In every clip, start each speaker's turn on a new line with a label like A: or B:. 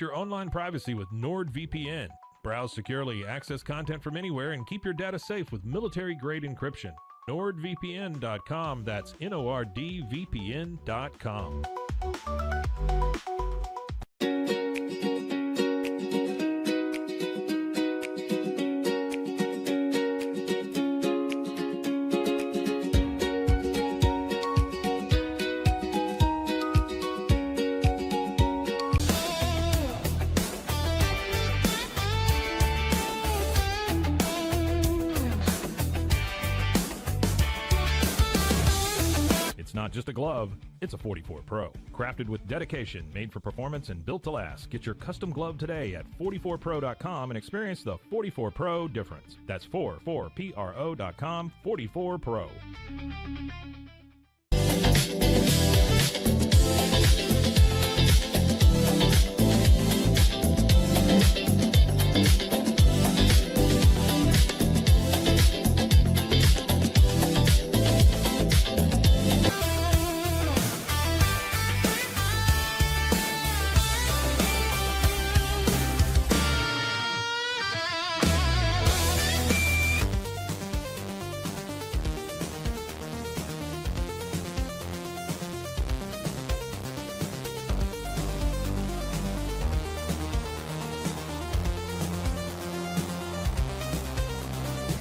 A: your online privacy with NordVPN. Browse securely, access content from anywhere, and keep your data safe with military-grade encryption. NordVPN.com. That's NORDVPN.com. It's not just a glove, it's a 44 Pro. Crafted with dedication, made for performance, and built to last. Get your custom glove today at 44pro.com and experience the 44 Pro difference. That's 44pro.com, 44 Pro.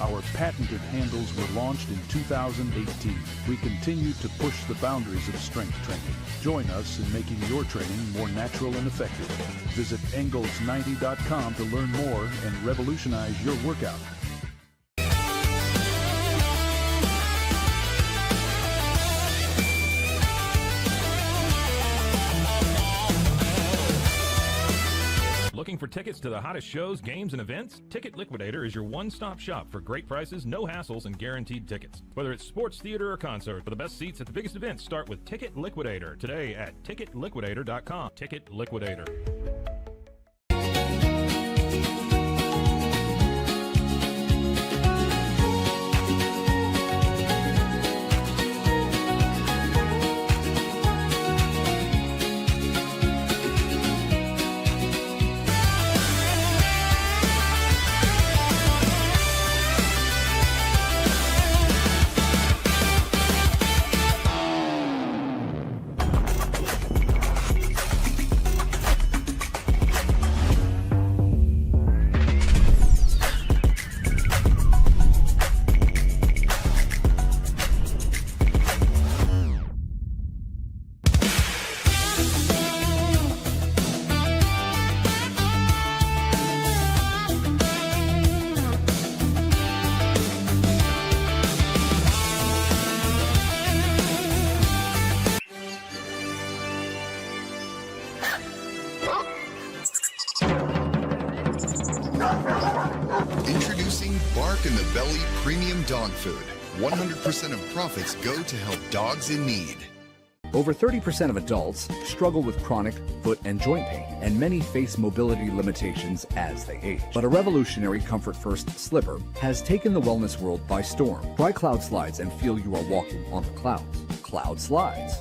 B: Our patented handles were launched in 2018. We continue to push the boundaries of strength training. Join us in making your training more natural and effective. Visit Engels90.com to learn more and revolutionize your workout.
A: Looking for tickets to the hottest shows, games, and events? Ticket Liquidator is your one-stop shop for great prices, no hassles, and guaranteed tickets. Whether it's sports, theater, or concert, for the best seats at the biggest events, start with Ticket Liquidator today at ticketliquidator.com. Ticket Liquidator.
C: Introducing Bark in the Belly Premium Dog Food. 100% of profits go to help dogs in need.
D: Over 30% of adults struggle with chronic foot and joint pain, and many face mobility limitations as they age. But a revolutionary Comfort First slipper has taken the wellness world by storm. Try Cloud Slides and feel you are walking on the clouds. Cloud Slides.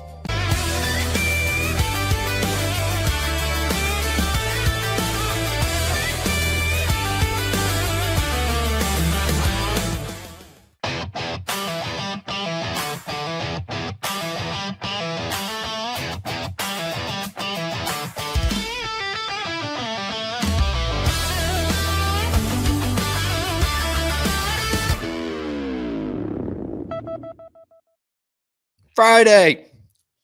E: Friday,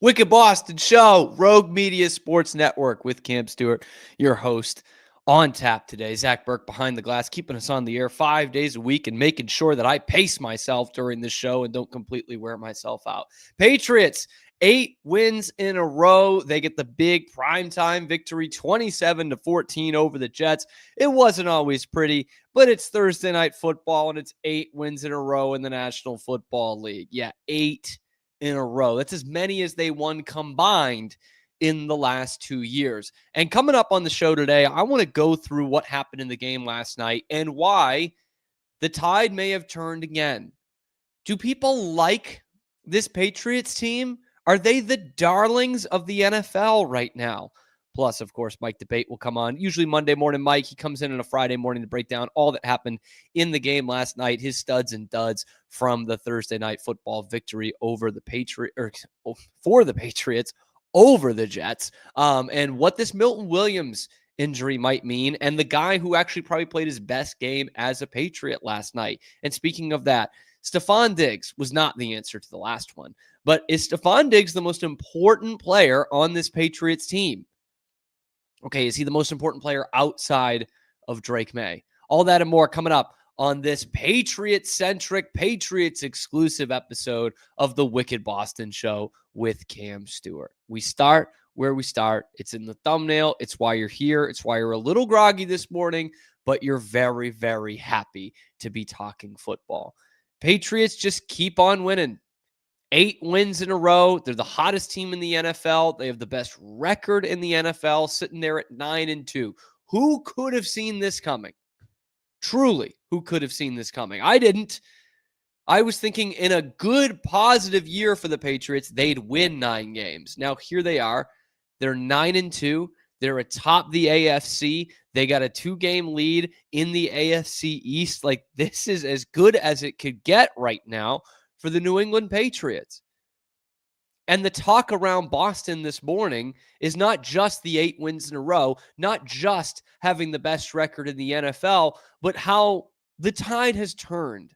E: Wicked Boston Show, Rogue Media Sports Network with Cam Stewart, your host. On tap today, Zach Burke behind the glass, keeping us on the air 5 days a week and making sure that I pace myself during the show and don't completely wear myself out. Patriots, 8 wins in a row. They get the big primetime victory, 27-14 over the Jets. It wasn't always pretty, but it's Thursday night football and it's 8 wins in a row in the National Football League. Yeah, 8 in a row. That's as many as they won combined in the last 2 years. And coming up on the show today, I want to go through what happened in the game last night and why the tide may have turned again. Do people like this Patriots team? Are they the darlings of the NFL right now? Plus, of course, Mike Debate will come on. Usually Monday morning, Mike. He comes in on a Friday morning to break down all that happened in the game last night, his studs and duds from the Thursday night football victory over the for the Patriots over the Jets, and what this Milton Williams injury might mean, and the guy who actually probably played his best game as a Patriot last night. And speaking of that, Stephon Diggs was not the answer to the last one, but is Stephon Diggs the most important player on this Patriots team? Okay, is he the most important player outside of Drake Maye? All that and more coming up on this Patriot-centric, Patriots-exclusive episode of the Wicked Boston Show with Cam Stewart. We start where we start. It's in the thumbnail. It's why you're here. It's why you're a little groggy this morning, but you're very, very happy to be talking football. Patriots just keep on winning. 8 wins in a row. They're the hottest team in the NFL. They have the best record in the NFL, sitting there at 9-2. Who could have seen this coming? Truly, who could have seen this coming? I didn't. I was thinking in a good, positive year for the Patriots, they'd win 9 games. Now, here they are. They're 9-2. They're atop the AFC. They got a 2-game lead in the AFC East. Like, this is as good as it could get right now for the New England Patriots. And the talk around Boston this morning is not just the 8 wins in a row, not just having the best record in the NFL, but how the tide has turned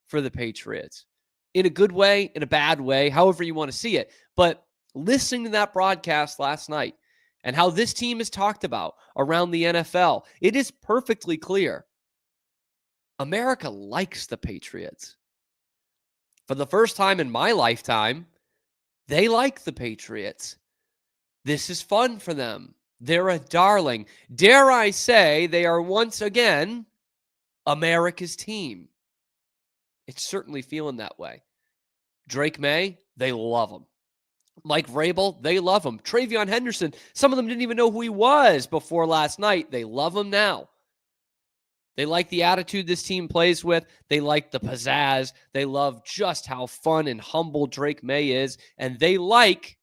E: for the Patriots. In a good way, in a bad way, however you want to see it. But listening to that broadcast last night and how this team is talked about around the NFL, it is perfectly clear. America likes the Patriots. For the first time in my lifetime, they like the Patriots. This is fun for them. They're a darling. Dare I say they are once again America's team. It's certainly feeling that way. Drake Maye, they love him. Mike Vrabel, they love him. TreVeyon Henderson, some of them didn't even know who he was before last night. They love him now. They like the attitude this team plays with. They like the pizzazz. They love just how fun and humble Drake Maye is. And they like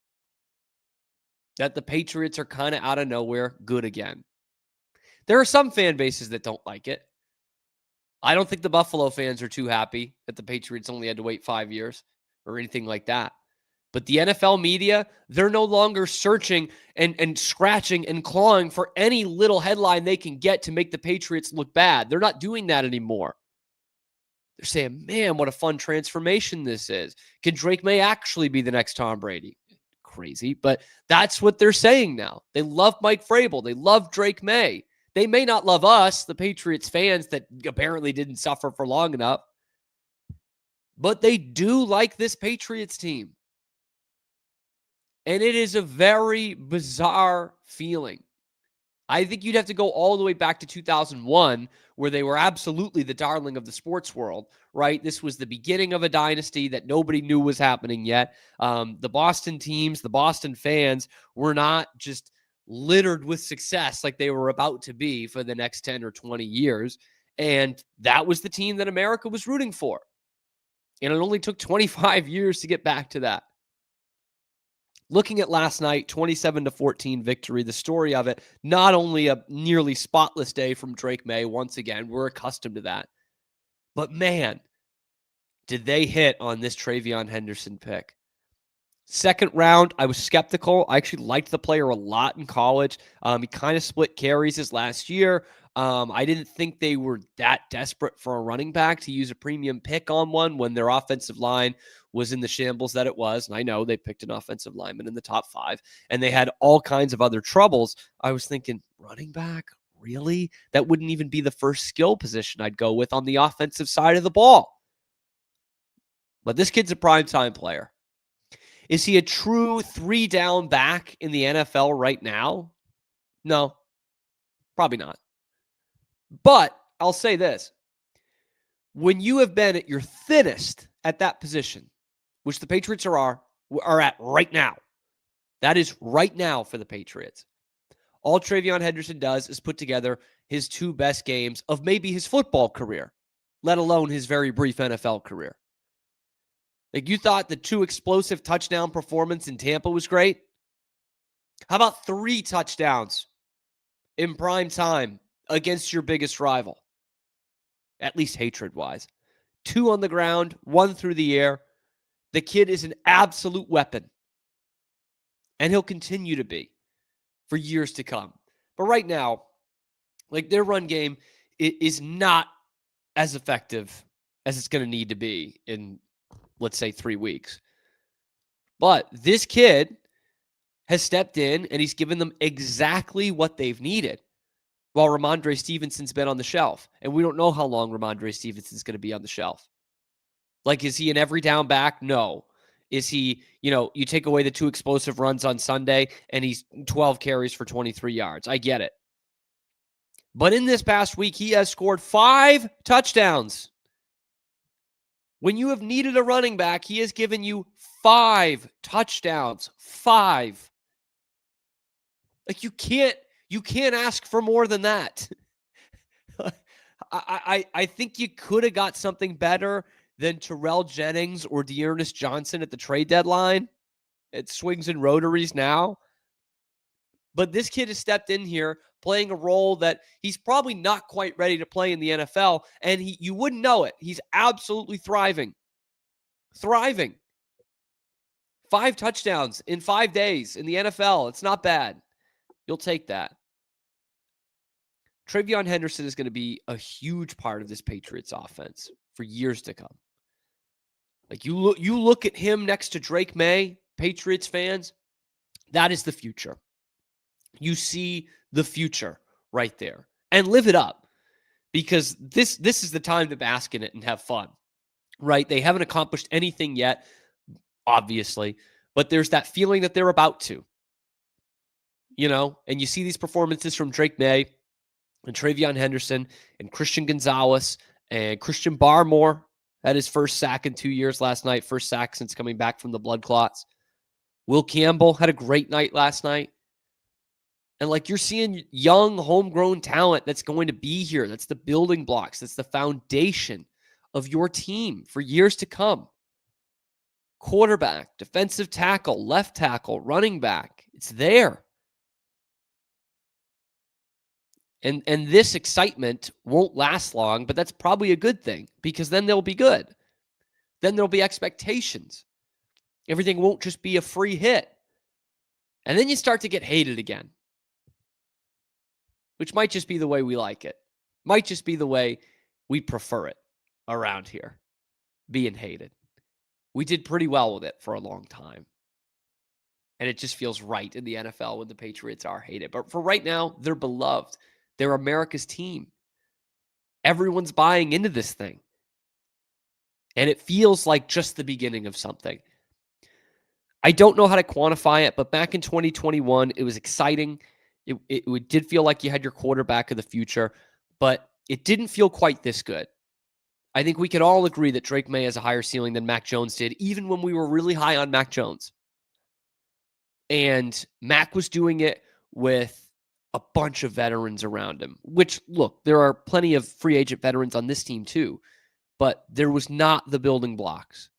E: that the Patriots are kind of out of nowhere good again. There are some fan bases that don't like it. I don't think the Buffalo fans are too happy that the Patriots only had to wait 5 years or anything like that. But the NFL media, they're no longer searching and scratching and clawing for any little headline they can get to make the Patriots look bad. They're not doing that anymore. They're saying, man, what a fun transformation this is. Can Drake Maye actually be the next Tom Brady? Crazy, but that's what they're saying now. They love Mike Vrabel. They love Drake Maye. They may not love us, the Patriots fans that apparently didn't suffer for long enough, but they do like this Patriots team. And it is a very bizarre feeling. I think you'd have to go all the way back to 2001, where they were absolutely the darling of the sports world, right? This was the beginning of a dynasty that nobody knew was happening yet. The Boston teams, the Boston fans were not just littered with success like they were about to be for the next 10 or 20 years. And that was the team that America was rooting for. And it only took 25 years to get back to that. Looking at last night, 27-14 victory, the story of it, not only a nearly spotless day from Drake Maye, once again, we're accustomed to that. But man, did they hit on this TreVeyon Henderson pick. Second round, I was skeptical. I actually liked the player a lot in college. He kind of split carries his last year. I didn't think they were that desperate for a running back to use a premium pick on one when their offensive line was in the shambles that it was. And I know they picked an offensive lineman in the top 5, and they had all kinds of other troubles. I was thinking, running back? Really? That wouldn't even be the first skill position I'd go with on the offensive side of the ball. But this kid's a primetime player. Is he a true 3-down back in the NFL right now? No, probably not. But I'll say this. When you have been at your thinnest at that position, which the Patriots are at right now, that is right now for the Patriots. All TreVeyon Henderson does is put together his 2 best games of maybe his football career, let alone his very brief NFL career. Like, you thought the 2 explosive touchdown performance in Tampa was great? How about 3 touchdowns in prime time against your biggest rival? At least hatred-wise. 2 on the ground, 1 through the air. The kid is an absolute weapon. And he'll continue to be for years to come. But right now, like, their run game is not as effective as it's going to need to be in, let's say, 3 weeks. But this kid has stepped in and he's given them exactly what they've needed while Ramondre Stevenson's been on the shelf. And we don't know how long Ramondre Stevenson's going to be on the shelf. Like, is he an every down back? No. Is he, you take away the 2 explosive runs on Sunday and he's 12 carries for 23 yards. I get it. But in this past week, he has scored 5 touchdowns. When you have needed a running back, he has given you 5 touchdowns. 5. Like, you can't ask for more than that. I think you could have got something better than Terrell Jennings or Dearness Johnson at the trade deadline. It swings and rotaries now. But this kid has stepped in here playing a role that he's probably not quite ready to play in the NFL, and you wouldn't know it. He's absolutely thriving. Thriving. 5 touchdowns in 5 days in the NFL. It's not bad. You'll take that. TreVeyon Henderson is going to be a huge part of this Patriots offense for years to come. Like, you look at him next to Drake Maye, Patriots fans, that is the future. You see the future right there. And live it up, because this is the time to bask in it and have fun, right? They haven't accomplished anything yet, obviously, but there's that feeling that they're about to. And you see these performances from Drake Maye and TreVeyon Henderson and Christian Gonzalez and Christian Barmore had his first sack in 2 years last night, first sack since coming back from the blood clots. Will Campbell had a great night last night. And like, you're seeing young, homegrown talent that's going to be here. That's the building blocks. That's the foundation of your team for years to come. Quarterback, defensive tackle, left tackle, running back. It's there. And this excitement won't last long, but that's probably a good thing, because then they'll be good. Then there'll be expectations. Everything won't just be a free hit. And then you start to get hated again, which might just be the way we like it. Might just be the way we prefer it around here, being hated. We did pretty well with it for a long time. And it just feels right in the NFL when the Patriots are hated. But for right now, they're beloved. They're America's team. Everyone's buying into this thing. And it feels like just the beginning of something. I don't know how to quantify it, but back in 2021, it was exciting. It did feel like you had your quarterback of the future, but it didn't feel quite this good. I think we could all agree that Drake Maye has a higher ceiling than Mac Jones did, even when we were really high on Mac Jones. And Mac was doing it with a bunch of veterans around him, which, look, there are plenty of free agent veterans on this team too, but there was not the building blocks.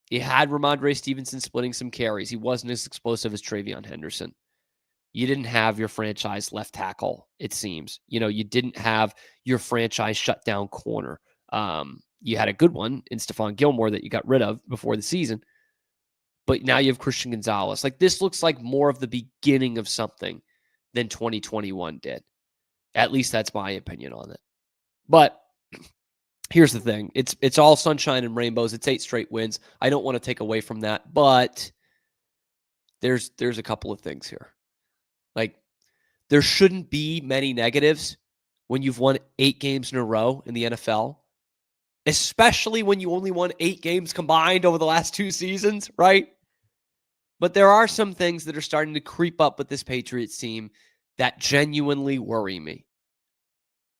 E: You had Ramondre Stevenson splitting some carries. He wasn't as explosive as TreVeyon Henderson. You didn't have your franchise left tackle, it seems. You didn't have your franchise shutdown corner. You had a good one in Stephon Gilmore that you got rid of before the season. But now you have Christian Gonzalez. Like, this looks like more of the beginning of something than 2021 did. At least that's my opinion on it. But here's the thing. It's all sunshine and rainbows. It's 8 straight wins. I don't want to take away from that, but there's a couple of things here. Like, there shouldn't be many negatives when you've won 8 games in a row in the NFL, especially when you only won 8 games combined over the last 2 seasons, right? But there are some things that are starting to creep up with this Patriots team that genuinely worry me.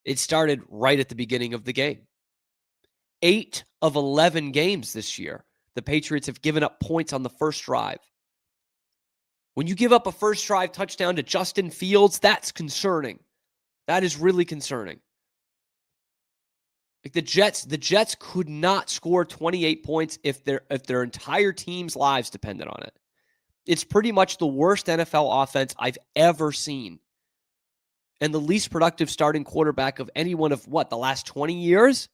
E: It started right at the beginning of the game. 8 of 11 games this year, the Patriots have given up points on the first drive. When you give up a first drive touchdown to Justin Fields, that's concerning. That is really concerning. Like, the Jets could not score 28 points if their entire team's lives depended on it. It's pretty much the worst NFL offense I've ever seen. And the least productive starting quarterback of anyone of the last 20 years?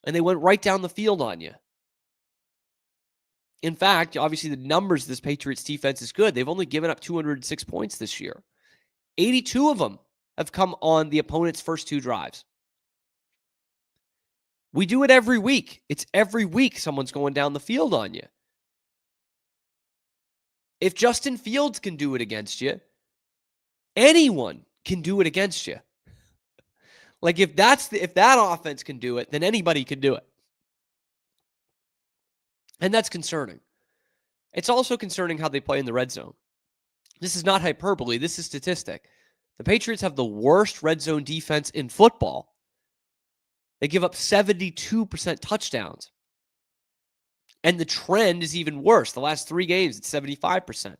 E: And they went right down the field on you. In fact, obviously the numbers of this Patriots defense is good. They've only given up 206 points this year. 82 of them have come on the opponent's first 2 drives. We do it every week. It's every week someone's going down the field on you. If Justin Fields can do it against you, anyone can do it against you. Like if that offense can do it, then anybody can do it. And that's concerning. It's also concerning how they play in the red zone. This is not hyperbole. This is statistic. The Patriots have the worst red zone defense in football. They give up 72% touchdowns. And the trend is even worse. The last 3 games, it's 75%.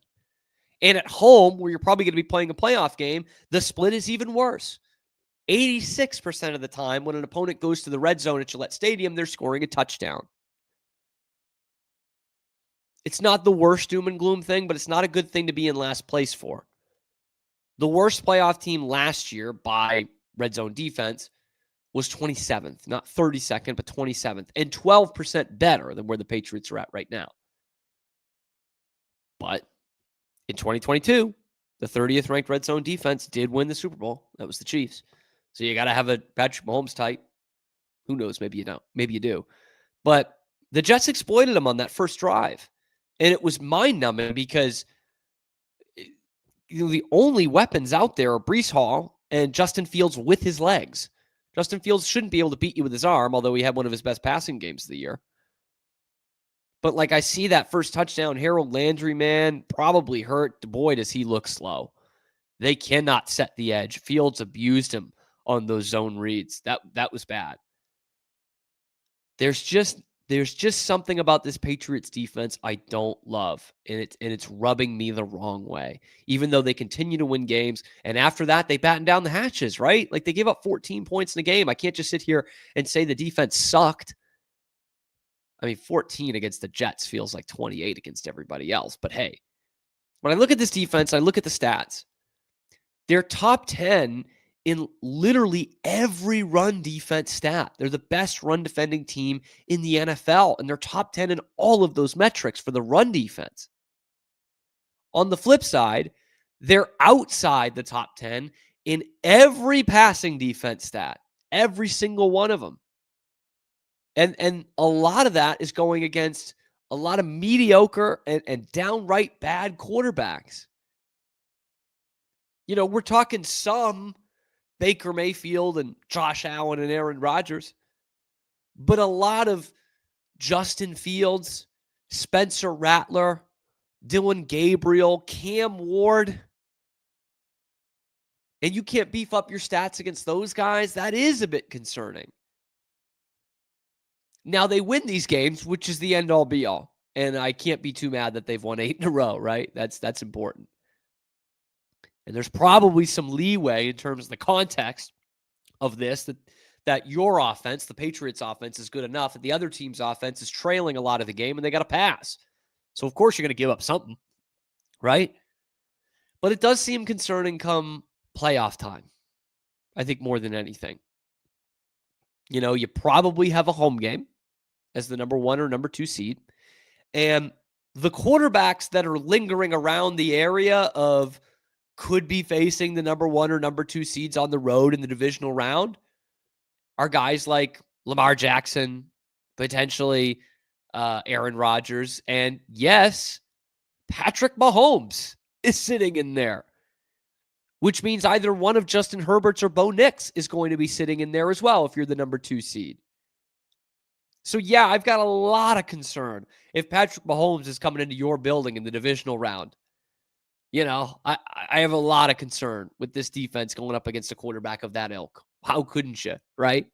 E: And at home, where you're probably going to be playing a playoff game, the split is even worse. 86% of the time, when an opponent goes to the red zone at Gillette Stadium, they're scoring a touchdown. It's not the worst doom and gloom thing, but it's not a good thing to be in last place for. The worst playoff team last year by red zone defense was 27th, not 32nd, but 27th, and 12% better than where the Patriots are at right now. But in 2022, the 30th ranked red zone defense did win the Super Bowl. That was the Chiefs. So you got to have a Patrick Mahomes type. Who knows? Maybe you don't. Maybe you do. But the Jets exploited them on that first drive. And it was mind-numbing because the only weapons out there are Breece Hall and Justin Fields with his legs. Justin Fields shouldn't be able to beat you with his arm, although he had one of his best passing games of the year. But I see that first touchdown, Harold Landry, man, probably hurt. Boy, does he look slow. They cannot set the edge. Fields abused him on those zone reads. That was bad. There's just something about this Patriots defense I don't love, and it's rubbing me the wrong way. Even though they continue to win games, and after that they batten down the hatches, right? They gave up 14 points in a game. I can't just sit here and say the defense sucked. 14 against the Jets feels like 28 against everybody else. But hey, when I look at this defense, I look at the stats. They're top 10 in literally every run defense stat. They're the best run defending team in the NFL, and they're top 10 in all of those metrics for the run defense. On the flip side, they're outside the top 10 in every passing defense stat, every single one of them. And a lot of that is going against a lot of mediocre and downright bad quarterbacks. We're talking some Baker Mayfield and Josh Allen and Aaron Rodgers, but a lot of Justin Fields, Spencer Rattler, Dylan Gabriel, Cam Ward. And you can't beef up your stats against those guys. That is a bit concerning. Now they win these games, which is the end all be all. And I can't be too mad that they've won 8 in a row, right? That's important. And there's probably some leeway in terms of the context of this, that your offense, the Patriots offense, is good enough, and the other team's offense is trailing a lot of the game, and they got to pass. So, of course, you're going to give up something, right? But it does seem concerning come playoff time, I think, more than anything. You probably have a home game as the number 1 or number 2 seed, and the quarterbacks that are lingering around the area of could be facing the number 1 or number 2 seeds on the road in the divisional round are guys like Lamar Jackson, potentially Aaron Rodgers, and yes, Patrick Mahomes is sitting in there, which means either one of Justin Herbert's or Bo Nix is going to be sitting in there as well if you're the number 2 seed. So yeah, I've got a lot of concern if Patrick Mahomes is coming into your building in the divisional round. I have a lot of concern with this defense going up against a quarterback of that ilk. How couldn't you, right?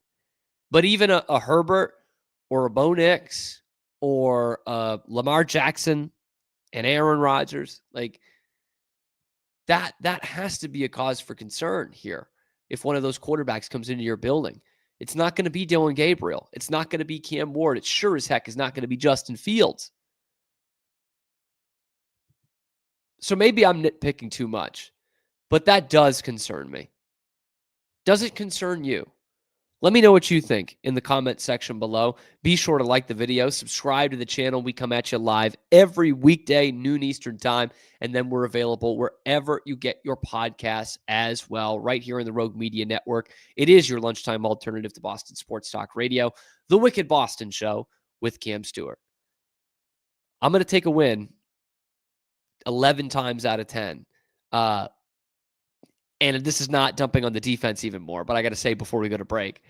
E: But even a Herbert or a Bo Nix or Lamar Jackson and Aaron Rodgers, that has to be a cause for concern here. If one of those quarterbacks comes into your building, it's not going to be Dylan Gabriel. It's not going to be Cam Ward. It sure as heck is not going to be Justin Fields. So maybe I'm nitpicking too much, but that does concern me. Does it concern you? Let me know what you think in the comment section below. Be sure to like the video, subscribe to the channel. We come at you live every weekday, noon Eastern time, and then we're available wherever you get your podcasts as well, right here in the Rogue Media Network. It is your lunchtime alternative to Boston Sports Talk Radio, The Wicked Boston Show with Cam Stewart. I'm going to take a win 11 times out of 10. And this is not dumping on the defense even more, but I got to say before we go to break,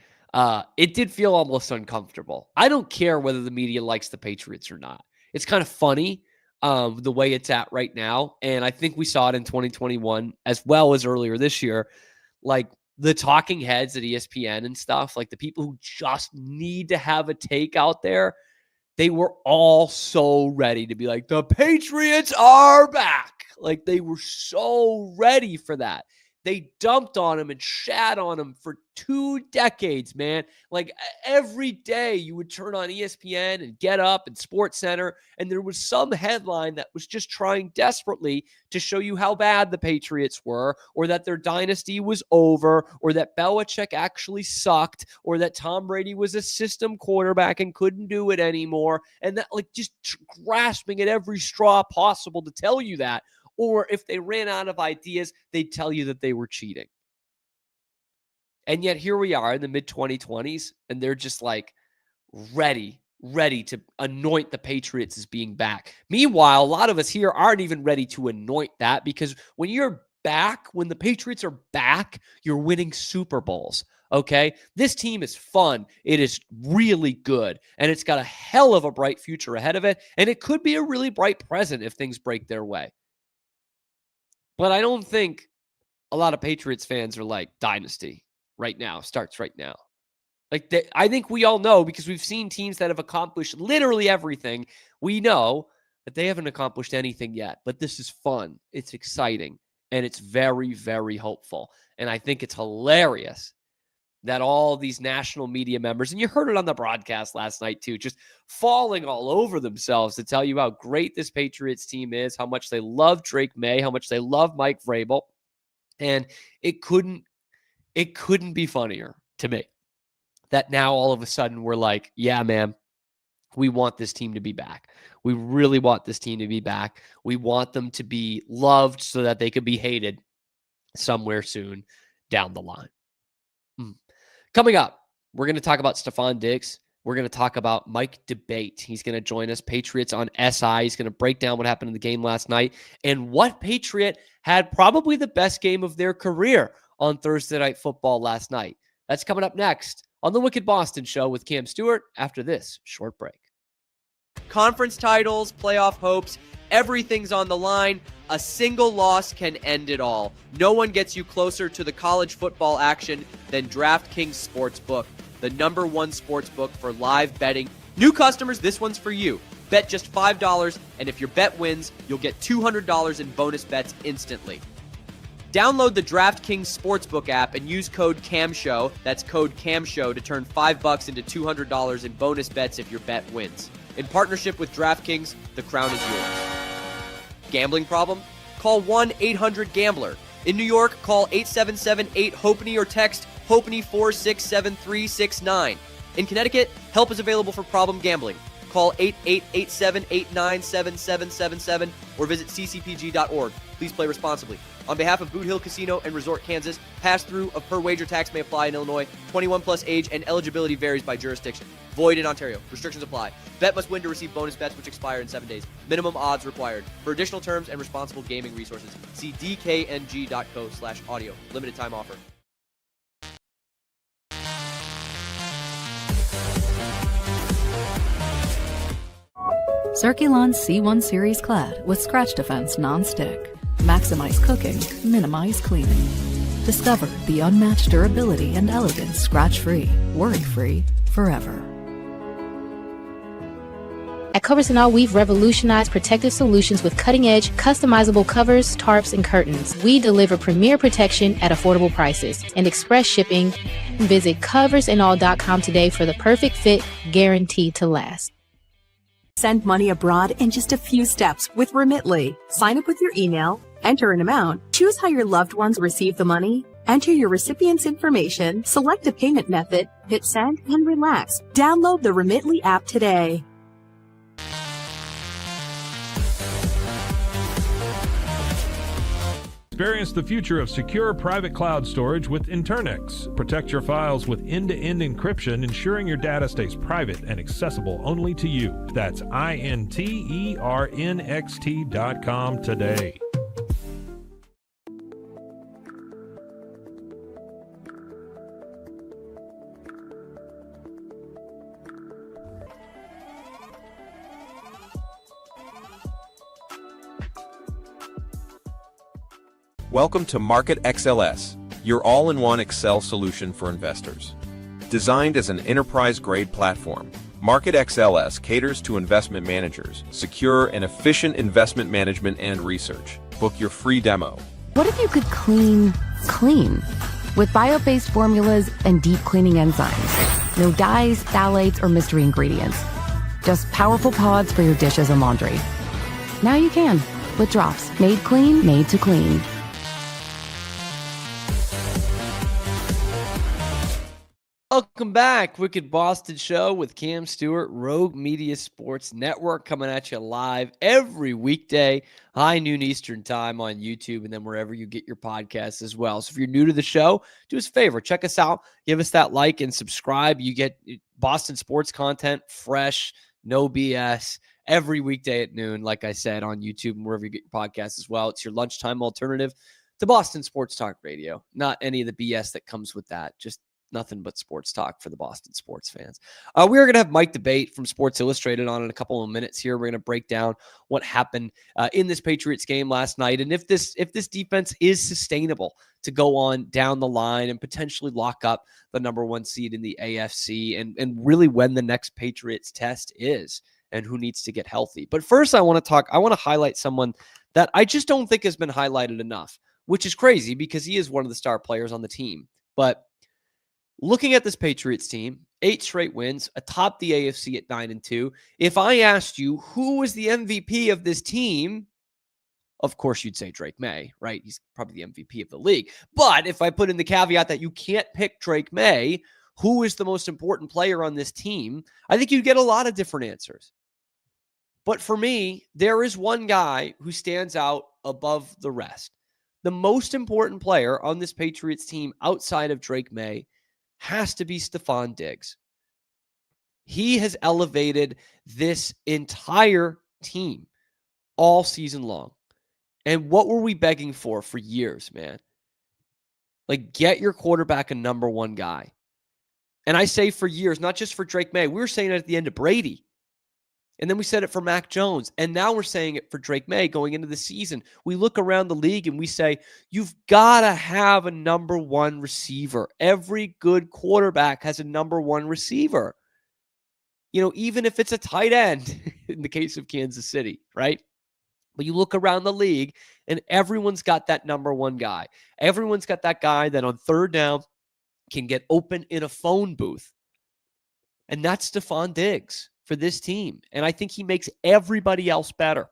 E: it did feel almost uncomfortable. I don't care whether the media likes the Patriots or not. It's kind of funny the way it's at right now. And I think we saw it in 2021 as well as earlier this year. Like the talking heads at ESPN and stuff, like the people who just need to have a take out there, they were all so ready to be like, the Patriots are back. Like they were so ready for that. They dumped on him and shat on him for 2 decades, man. Like every day you would turn on ESPN and Get Up and SportsCenter, and there was some headline that was just trying desperately to show you how bad the Patriots were, or that their dynasty was over, or that Belichick actually sucked, or that Tom Brady was a system quarterback and couldn't do it anymore. And that like just grasping at every straw possible to tell you that. Or if they ran out of ideas, they'd tell you that they were cheating. And yet here we are in the mid-2020s, and they're just like ready to anoint the Patriots as being back. Meanwhile, a lot of us here aren't even ready to anoint that, because when you're back, when the Patriots are back, you're winning Super Bowls. Okay? This team is fun. It is really good, and it's got a hell of a bright future ahead of it, and it could be a really bright present if things break their way. But I don't think a lot of Patriots fans are like, dynasty right now, starts right now. Like, I think we all know, because we've seen teams that have accomplished literally everything. We know that they haven't accomplished anything yet, but this is fun. It's exciting, and it's very, very hopeful. And I think it's hilarious that all these national media members, and you heard it on the broadcast last night too, just falling all over themselves to tell you how great this Patriots team is, how much they love Drake Maye, how much they love Mike Vrabel. And it couldn't be funnier to me that now all of a sudden we're like, yeah, man, we want this team to be back. We really want this team to be back. We want them to be loved so that they could be hated somewhere soon down the line. Coming up, we're going to talk about Stephon Diggs. We're going to talk about Mike Debate. He's going to join us, Patriots on SI. He's going to break down what happened in the game last night and what Patriot had probably the best game of their career on Thursday Night Football last night. That's coming up next on the Wicked Boston Show with Cam Stewart after this short break. Conference titles, playoff hopes, everything's on the line. A single loss can end it all. No one gets you closer to the college football action than DraftKings Sportsbook, the #1 sportsbook for live betting. New customers, this one's for you. Bet just $5, and if your bet wins, you'll get $200 in bonus bets instantly. Download the DraftKings Sportsbook app and use code CAMSHOW, that's code CAMSHOW, to turn $5 into $200 in bonus bets if your bet wins. In partnership with DraftKings, the crown is yours. Gambling problem? Call 1-800-GAMBLER. In New York, call 877-8-HOPENY or text HOPENY 467369. In Connecticut, help is available for problem gambling. Call 888-878-97777 or visit ccpg.org. Please play responsibly. On behalf of Boot Hill Casino and Resort Kansas, pass-through of per wager tax may apply in Illinois. 21 plus age and eligibility varies by jurisdiction. Void in Ontario. Restrictions apply. Bet must win to receive bonus bets which expire in 7 days. Minimum odds required. For additional terms and responsible gaming resources, see dkng.co/audio. Limited time offer.
F: Circulon C1 Series Clad with Scratch Defense Non-Stick. Maximize cooking, minimize cleaning. Discover the unmatched durability and elegance scratch-free, worry-free, forever.
G: At Covers & All, we've revolutionized protective solutions with cutting-edge, customizable covers, tarps, and curtains. We deliver premier protection at affordable prices and express shipping. Visit coversandall.com today for the perfect fit, guaranteed to last.
H: Send money abroad in just a few steps with Remitly. Sign up with your email, enter an amount, choose how your loved ones receive the money, enter your recipient's information, select a payment method, hit send, and relax. Download the Remitly app today.
A: Experience the future of secure private cloud storage with Internix. Protect your files with end-to-end encryption, ensuring your data stays private and accessible only to you. That's INTERNXT.com today.
I: Welcome to Market XLS, your all-in-one Excel solution for investors. Designed as an enterprise-grade platform, Market XLS caters to investment managers, secure and efficient investment management and research. Book your free demo.
J: What if you could clean clean? With bio-based formulas and deep cleaning enzymes. No dyes, phthalates, or mystery ingredients. Just powerful pods for your dishes and laundry. Now you can, with drops made clean, made to clean.
E: Welcome back, Wicked Boston Show with Cam Stewart, Rogue Media Sports Network, coming at you live every weekday, high noon Eastern time on YouTube, and then wherever you get your podcasts as well. So if you're new to the show, do us a favor, check us out, give us that like and subscribe. You get Boston sports content, fresh, no BS, every weekday at noon, like I said, on YouTube and wherever you get your podcasts as well. It's your lunchtime alternative to Boston Sports Talk Radio. Not any of the BS that comes with that, just nothing but sports talk for the Boston sports fans. We are going to have Mike Debate from Sports Illustrated on in a couple of minutes here. We're going to break down what happened in this Patriots game last night, and if this defense is sustainable to go on down the line and potentially lock up the number one seed in the AFC, and really when the next Patriots test is and who needs to get healthy. But first, I want to highlight someone that I just don't think has been highlighted enough, which is crazy because he is one of the star players on the team. But looking at this Patriots team, 8 straight wins, atop the AFC at 9-2. If I asked you who was the MVP of this team, of course you'd say Drake Maye, right? He's probably the MVP of the league. But if I put in the caveat that you can't pick Drake Maye, who is the most important player on this team, I think you'd get a lot of different answers. But for me, there is one guy who stands out above the rest. The most important player on this Patriots team outside of Drake Maye has to be Stefon Diggs. He has elevated this entire team all season long. And what were we begging for years, man? Like, get your quarterback a number one guy. And I say for years, not just for Drake Maye. We were saying it at the end of Brady. And then we said it for Mac Jones. And now we're saying it for Drake Maye going into the season. We look around the league and we say, you've got to have a number one receiver. Every good quarterback has a number one receiver. You know, even if it's a tight end in the case of Kansas City, right? But you look around the league and everyone's got that number one guy. Everyone's got that guy that on third down can get open in a phone booth. And that's Stefon Diggs for this team. And I think he makes everybody else better.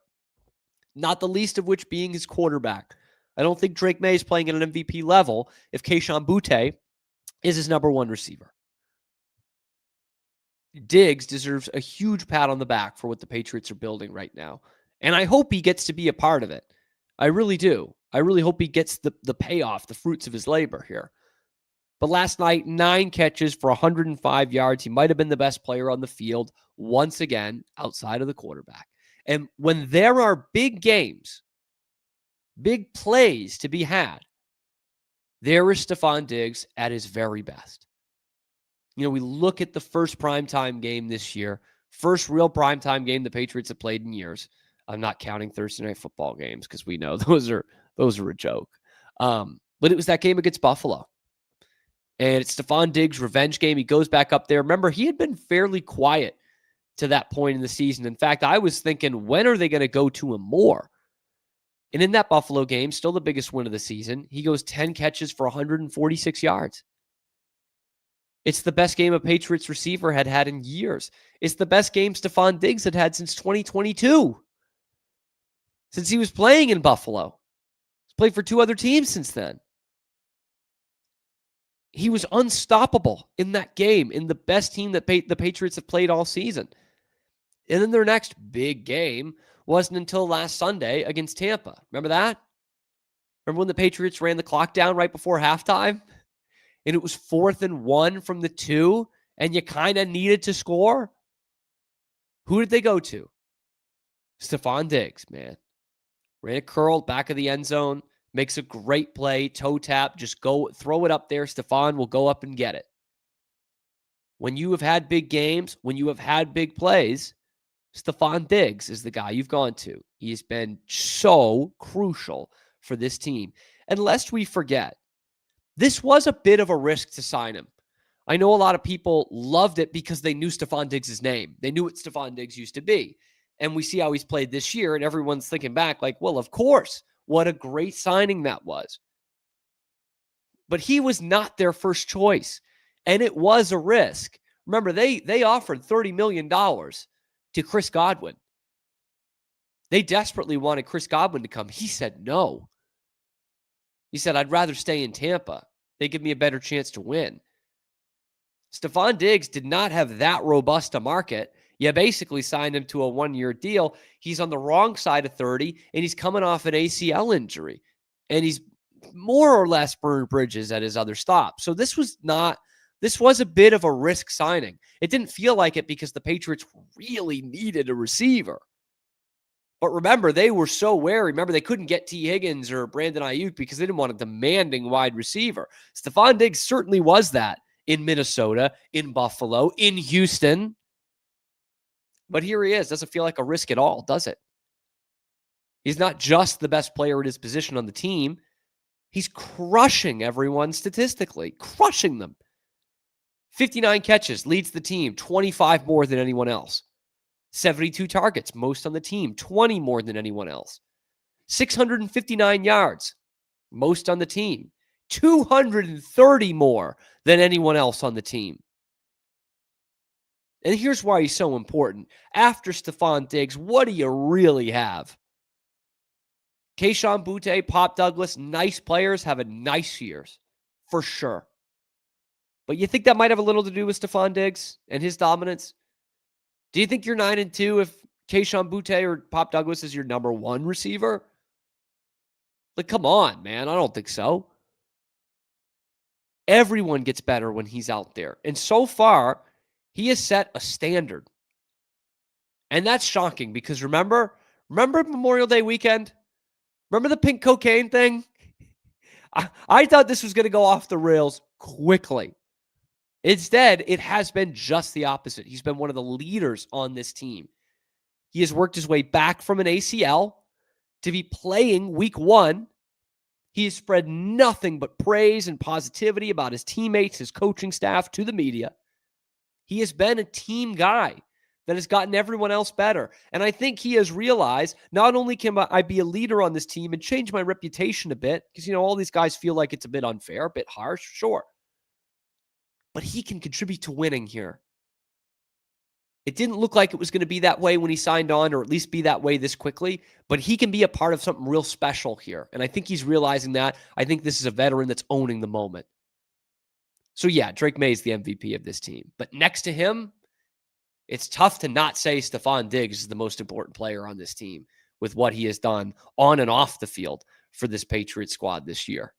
E: Not the least of which being his quarterback. I don't think Drake Maye is playing at an MVP level if Kayshon Boutte is his number one receiver. Diggs deserves a huge pat on the back for what the Patriots are building right now. And I hope he gets to be a part of it. I really do. I really hope he gets the payoff, the fruits of his labor here. But last night, 9 catches for 105 yards. He might have been the best player on the field once again outside of the quarterback. And when there are big games, big plays to be had, there is Stefon Diggs at his very best. You know, we look at the first primetime game this year, first real primetime game the Patriots have played in years. I'm not counting Thursday night football games because we know those are a joke. But it was that game against Buffalo. And it's Stefon Diggs' revenge game. He goes back up there. Remember, he had been fairly quiet to that point in the season. In fact, I was thinking, when are they going to go to him more? And in that Buffalo game, still the biggest win of the season, he goes 10 catches for 146 yards. It's the best game a Patriots receiver had in years. It's the best game Stephon Diggs had since 2022. Since he was playing in Buffalo. He's played for 2 other teams since then. He was unstoppable in that game, in the best team that the Patriots have played all season. And then their next big game wasn't until last Sunday against Tampa. Remember that? Remember when the Patriots ran the clock down right before halftime? And it was 4th and 1 from the 2, and you kind of needed to score? Who did they go to? Stephon Diggs, man. Ran a curl, back of the end zone, makes a great play, toe tap, just go, throw it up there. Stephon will go up and get it. When you have had big games, when you have had big plays, Stephon Diggs is the guy you've gone to. He has been so crucial for this team. And lest we forget, this was a bit of a risk to sign him. I know a lot of people loved it because they knew Stephon Diggs' name. They knew what Stephon Diggs used to be. And we see how he's played this year, and everyone's thinking back like, well, of course, what a great signing that was. But he was not their first choice, and it was a risk. Remember, they offered $30 million to Chris Godwin. They desperately wanted Chris Godwin to come. He said no. He said, I'd rather stay in Tampa. They give me a better chance to win. Stephon Diggs did not have that robust a market. You basically signed him to a 1-year deal. He's on the wrong side of 30, and he's coming off an ACL injury. And he's more or less burned bridges at his other stop. So this was a bit of a risk signing. It didn't feel like it because the Patriots really needed a receiver. But remember, they were so wary. Remember, they couldn't get T. Higgins or Brandon Ayuk because they didn't want a demanding wide receiver. Stephon Diggs certainly was that in Minnesota, in Buffalo, in Houston. But here he is. Doesn't feel like a risk at all, does it? He's not just the best player at his position on the team. He's crushing everyone statistically, crushing them. 59 catches, leads the team, 25 more than anyone else. 72 targets, most on the team, 20 more than anyone else. 659 yards, most on the team. 230 more than anyone else on the team. And here's why he's so important. After Stephon Diggs, what do you really have? Kayshon Boutte, Pop Douglas, nice players, having nice years, for sure. But you think that might have a little to do with Stephon Diggs and his dominance? Do you think you're 9-2 if Kayshon Boutte or Pop Douglas is your number 1 receiver? Like, come on, man. I don't think so. Everyone gets better when he's out there. And so far, he has set a standard. And that's shocking because remember Memorial Day weekend? Remember the pink cocaine thing? I thought this was going to go off the rails quickly. Instead, it has been just the opposite. He's been one of the leaders on this team. He has worked his way back from an ACL to be playing week 1. He has spread nothing but praise and positivity about his teammates, his coaching staff, to the media. He has been a team guy that has gotten everyone else better. And I think he has realized not only can I be a leader on this team and change my reputation a bit, because, all these guys feel like it's a bit unfair, a bit harsh, sure. But he can contribute to winning here. It didn't look like it was going to be that way when he signed on, or at least be that way this quickly, but he can be a part of something real special here. And I think he's realizing that. I think this is a veteran that's owning the moment. So yeah, Drake Maye is the MVP of this team. But next to him, it's tough to not say Stephon Diggs is the most important player on this team with what he has done on and off the field for this Patriots squad this year.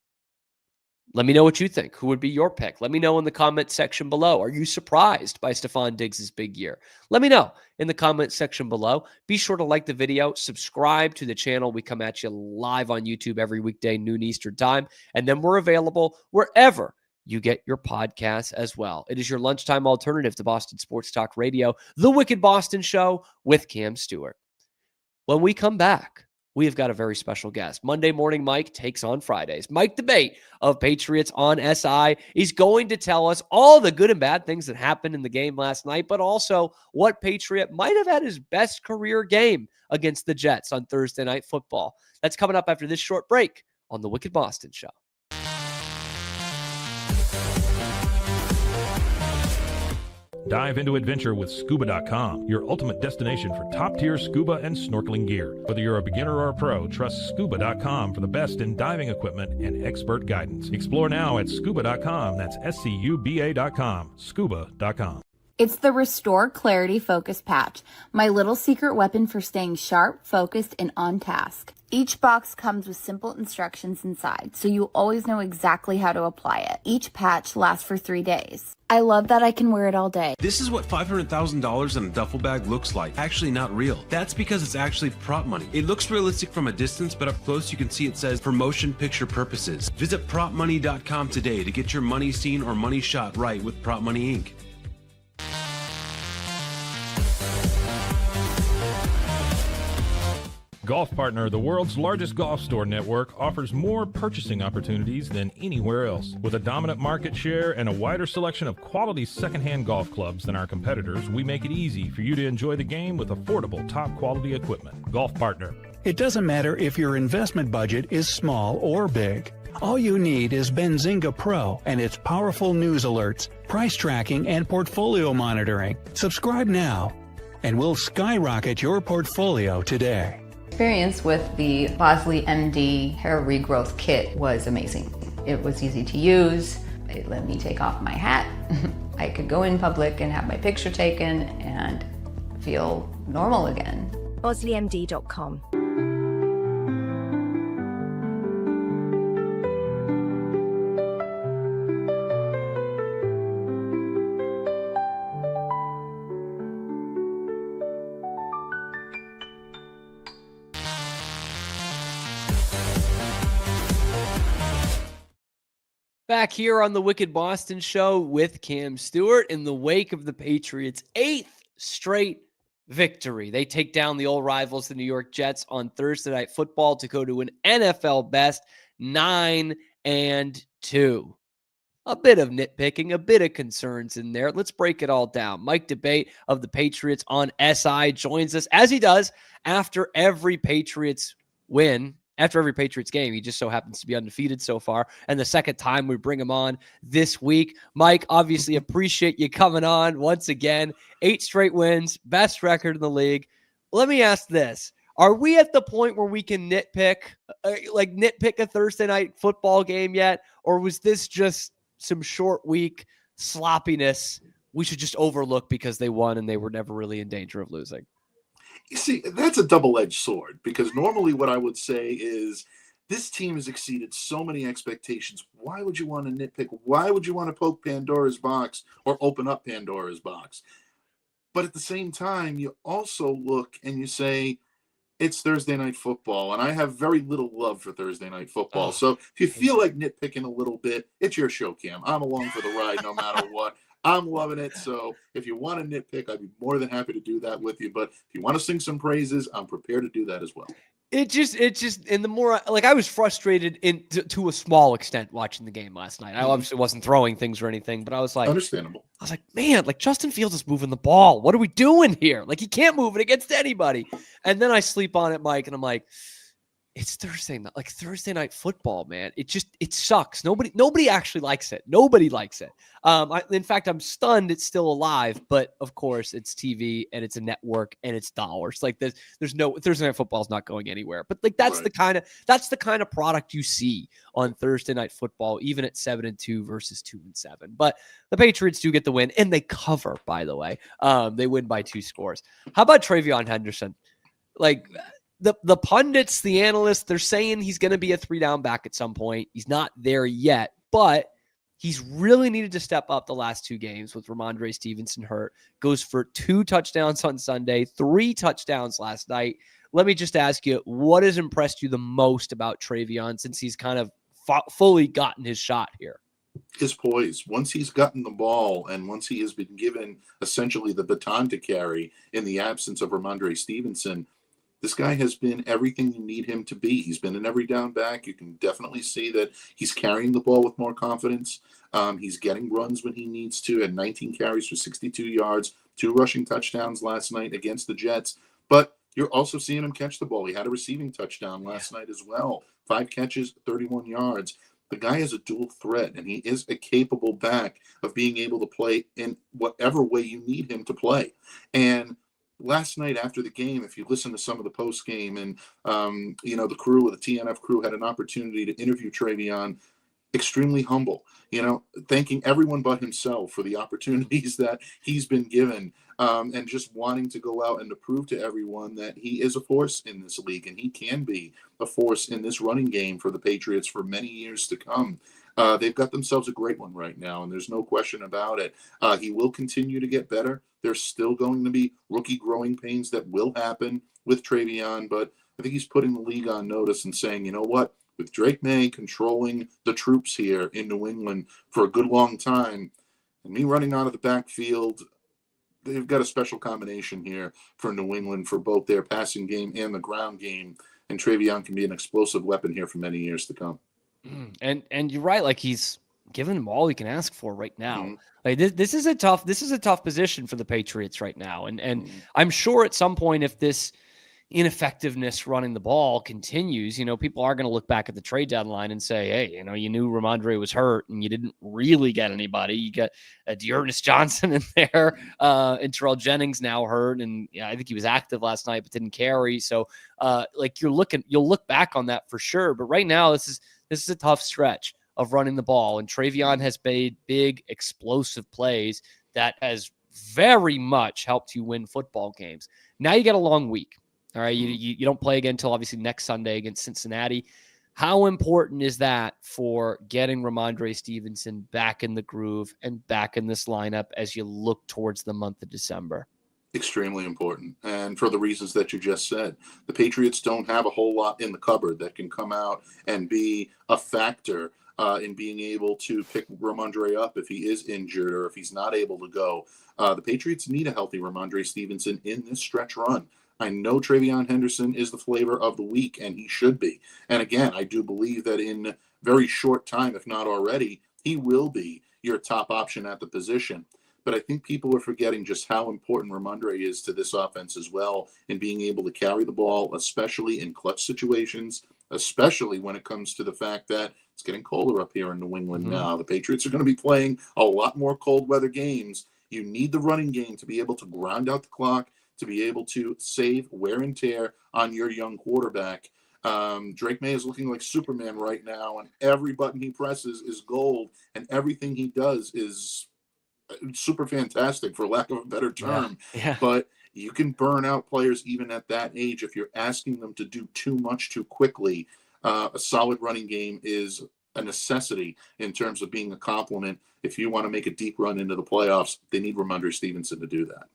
E: Let me know what you think. Who would be your pick? Let me know in the comment section below. Are you surprised by Stephon Diggs' big year? Let me know in the comment section below. Be sure to like the video, subscribe to the channel. We come at you live on YouTube every weekday, noon Eastern time. And then we're available wherever you get your podcasts as well. It is your lunchtime alternative to Boston Sports Talk Radio, The Wicked Boston Show with Cam Stewart. When we come back, we have got a very special guest. Monday Morning Mike takes on Fridays. Mike Debate of Patriots on SI is going to tell us all the good and bad things that happened in the game last night, but also what Patriot might have had his best career game against the Jets on Thursday Night Football. That's coming up after this short break on The Wicked Boston Show.
A: Dive into adventure with scuba.com, your ultimate destination for top-tier scuba and snorkeling gear. Whether you're a beginner or a pro, trust scuba.com for the best in diving equipment and expert guidance. Explore now at scuba.com. That's SCUBA.com. Scuba.com.
K: It's the Restore Clarity Focus Patch, my little secret weapon for staying sharp, focused, and on task. Each box comes with simple instructions inside, so you always know exactly how to apply it. Each patch lasts for 3 days. I love that I can wear it all day.
L: This is what $500,000 in a duffel bag looks like. Actually not real. That's because it's actually prop money. It looks realistic from a distance, but up close you can see it says for motion picture purposes. Visit propmoney.com today to get your money seen or money shot right with Prop Money Inc.
A: Golf Partner, the world's largest golf store network, offers more purchasing opportunities than anywhere else. With a dominant market share and a wider selection of quality secondhand golf clubs than our competitors, we make it easy for you to enjoy the game with affordable, top-quality equipment. Golf Partner.
M: It doesn't matter if your investment budget is small or big. All you need is Benzinga Pro and its powerful news alerts, price tracking, and portfolio monitoring. Subscribe now, and we'll skyrocket your portfolio today.
N: Experience with the Bosley MD hair regrowth kit was amazing. It was easy to use. It let me take off my hat. I could go in public and have my picture taken and feel normal again.
O: BosleyMD.com.
E: Back here on the Wicked Boston Show with Cam Stewart in the wake of the Patriots' 8th straight victory. They take down the old rivals, the New York Jets, on Thursday Night Football to go to an NFL best 9-2. A bit of nitpicking, a bit of concerns in there. Let's break it all down. Mike Debate of the Patriots on SI joins us, as he does after every Patriots win. After every Patriots game, he just so happens to be undefeated so far. And the second time we bring him on this week. Mike, obviously appreciate you coming on once again. 8 straight wins, best record in the league. Let me ask this. Are we at the point where we can nitpick a Thursday night football game yet? Or was this just some short week sloppiness we should just overlook because they won and they were never really in danger of losing?
P: You see, that's a double-edged sword, because normally what I would say is this team has exceeded so many expectations. Why would you want to nitpick? Why would you want to poke Pandora's box or open up Pandora's box? But at the same time, you also look and you say, it's Thursday Night Football, and I have very little love for Thursday Night Football. So if you feel like nitpicking a little bit, it's your show, Cam. I'm along for the ride no matter what. I'm loving it. So if you want to nitpick, I'd be more than happy to do that with you. But if you want to sing some praises, I'm prepared to do that as well.
E: It just, and the more, I was frustrated to a small extent watching the game last night. I obviously wasn't throwing things or anything, but I was like,
P: understandable.
E: I was like, man, Justin Fields is moving the ball. What are we doing here? He can't move it against anybody. And then I sleep on it, Mike, and I'm like, it's Thursday night, Thursday Night Football, man. It sucks. Nobody actually likes it. Nobody likes it. In fact, I'm stunned it's still alive, but of course it's TV and it's a network and it's dollars. There's no Thursday Night Football is not going anywhere. But that's right. That's the kind of product you see on Thursday Night Football, even at 7-2 versus 2-7. But the Patriots do get the win, and they cover, by the way. They win by 2 scores. How about TreVeyon Henderson? The pundits, the analysts, they're saying he's going to be a 3-down back at some point. He's not there yet, but he's really needed to step up the last 2 games with Ramondre Stevenson hurt. Goes for 2 touchdowns on Sunday, 3 touchdowns last night. Let me just ask you, what has impressed you the most about TreVeyon since he's kind of fully gotten his shot here?
P: His poise. Once he's gotten the ball and once he has been given essentially the baton to carry in the absence of Ramondre Stevenson, this guy has been everything you need him to be. He's been an every down back. You can definitely see that he's carrying the ball with more confidence. He's getting runs when he needs to, and 19 carries for 62 yards, 2 rushing touchdowns last night against the Jets. But you're also seeing him catch the ball. He had a receiving touchdown last night as well. 5 catches, 31 yards. The guy is a dual threat, and he is a capable back of being able to play in whatever way you need him to play. And last night after the game, if you listen to some of the post game, and the crew, the TNF crew, had an opportunity to interview TreVeyon, extremely humble, thanking everyone but himself for the opportunities that he's been given, and just wanting to go out and to prove to everyone that he is a force in this league, and he can be a force in this running game for the Patriots for many years to come. They've got themselves a great one right now, and there's no question about it. He will continue to get better. There's still going to be rookie growing pains that will happen with TreVeyon, but I think he's putting the league on notice and saying, you know what? With Drake Maye controlling the troops here in New England for a good long time, and me running out of the backfield, they've got a special combination here for New England for both their passing game and the ground game, and TreVeyon can be an explosive weapon here for many years to come.
E: And you're right, like he's given them all he can ask for right now. Like this is a tough position for the Patriots right now, and I'm sure at some point, if this ineffectiveness running the ball continues, people are going to look back at the trade deadline and say, hey, you knew Ramondre was hurt and you didn't really get anybody. You get Dearness Johnson in there, and Terrell Jennings now hurt, and I think he was active last night but didn't carry. So you'll look back on that for sure. But right now, this is a tough stretch of running the ball, and TreVeyon has made big explosive plays that has very much helped you win football games. Now you got a long week. All right, you don't play again until obviously next Sunday against Cincinnati. How important is that for getting Ramondre Stevenson back in the groove and back in this lineup as you look towards the month of December?
P: Extremely important. And for the reasons that you just said, the Patriots don't have a whole lot in the cupboard that can come out and be a factor in being able to pick Ramondre up if he is injured or if he's not able to go. The Patriots need a healthy Ramondre Stevenson in this stretch run. I know TreVeyon Henderson is the flavor of the week, and he should be. And again, I do believe that in very short time, if not already, he will be your top option at the position. But I think people are forgetting just how important Ramondre is to this offense as well in being able to carry the ball, especially in clutch situations, especially when it comes to the fact that it's getting colder up here in New England now. The Patriots are going to be playing a lot more cold weather games. You need the running game to be able to ground out the clock, to be able to save wear and tear on your young quarterback. Drake Maye is looking like Superman right now, and every button he presses is gold, and everything he does is super fantastic, for lack of a better term.
E: Yeah.
P: But you can burn out players even at that age if you're asking them to do too much too quickly. A solid running game is a necessity in terms of being a complement. If you want to make a deep run into the playoffs, they need Ramondre Stevenson to do that.